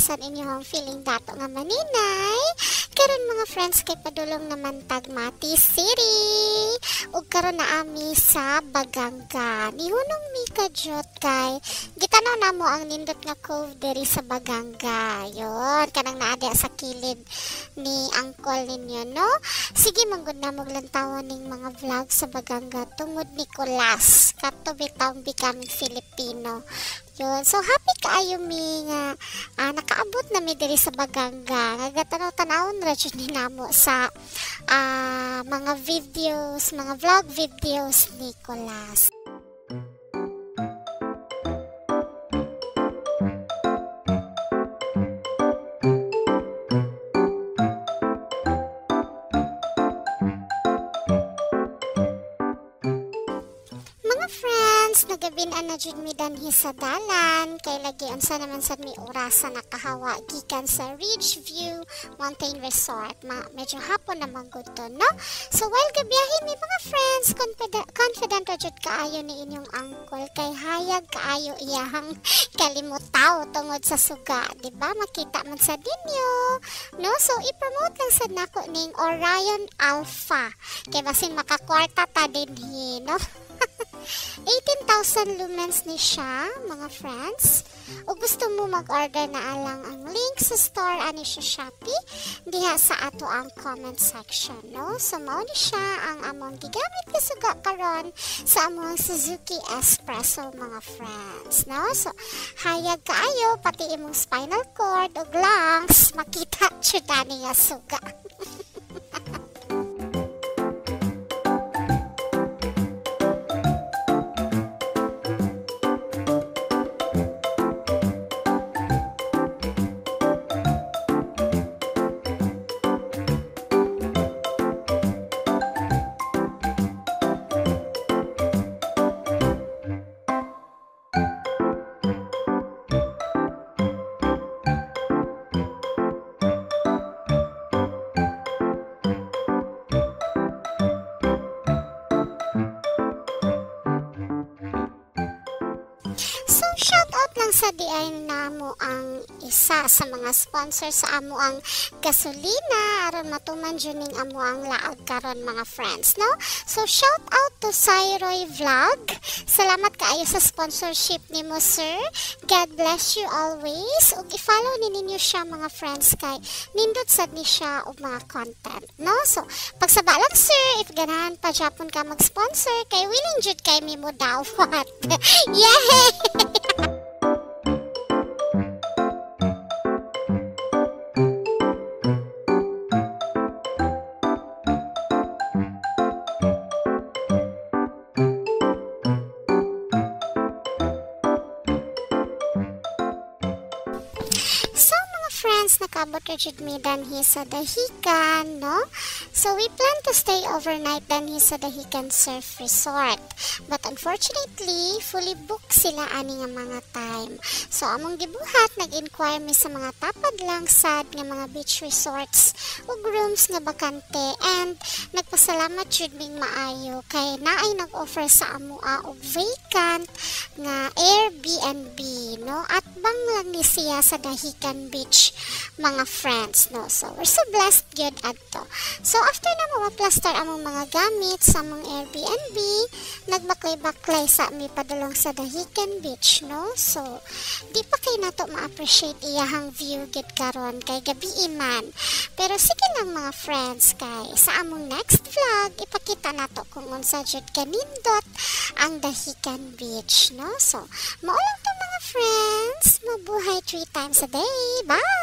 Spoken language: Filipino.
asan inyong feeling dato nga maninay. Karon mga friends kay padulong naman Tagmati City. Ug karon na ami sa Baganga. Nihunong mi kadyot kay gitanaw namo ang nindot nga cove diri sa Baganga. Yon, kanang naada sa kilid ni uncle ninyo, no? Sige manggod na mo lantawon ning mga vlog sa Baganga tungod Nicolas. Kato bitawng becoming Filipino. Yun. So, happy kaayo mi nga nakaabot na mi diri sa Baganga. Nagatanaw-tanawon ra jud ni namo sa mga videos, mga vlog videos ni Nicolas. Nagabin-an na jud mi danhi sa dalan kay lagi unsa naman sad mi orasa nakahawa gikan sa Ridgeview Mountain Resort. Medyo hapon naman gud to, no? So while gabiyahe mi mga friends, confident ra jud kaayo ni inyong uncle kay hayag kaayo iyang kalimutaw tungod sa suga, di ba? Makita man sa dinyo, no? So i-promote lang sad nako ning Orion Alpha kay basin makakwarta ta dinhi, no? 18,000 lumens ni siya, mga friends. O gusto mo mag-order na alang ang link sa store ani sa Shopee, diha sa ato ang comment section, no? So, mao ni siya ang among gigamit kasuga karon sa among Suzuki Espresso, mga friends, no? So, hayag kaayo, pati imong spinal cord o lungs, makita jud ani nga suga. Shoutout lang sa diay namo ang isa sa mga sponsor sa amo ang gasolina aron matuman jud ning amo ang laag karon, mga friends, no? So shoutout to Cyroy Vlog. Salamat kaayo sa sponsorship nimo, sir. God bless you always. Ug i-follow ninyo siya, mga friends, kay nindot sad ni siya og mga content, no? So pagsaba lang, sir, if ganahan pa Japon ka mag-sponsor kay willing jud kay mi mo daw what. Yay! Friends, nakabot ra jud mi danhi sa Dahican, no? So we plan to stay overnight danhi sa Dahican Surf Resort. But unfortunately, fully booked sila ani nga mga time. So among gibuhat, nag-inquire mi sa mga tapad lang sad nga mga beach resorts ug rooms nga bakante, and nagpasalamat jud ming maayo kay naay nag-offer sa amoa og vacant nga Airbnb, no? At bang lang ni siya sa Dahican Beach, mga friends, no? So we're so blessed gyud adto. So after na mo ma-plaster among mga gamit sa among Airbnb, nagbaklay-baklay sa mi padulong sa Dahican Beach, no? So di pa kay nato ma-appreciate iyahang view gyud karon kay gabi man. Pero sige lang, mga friends, kay sa among next vlog ipakita nato kung unsa jud kanindot ang Dahican Beach, no? So mao lang to, mga friends. Mabuhay 3 times a day. Bye!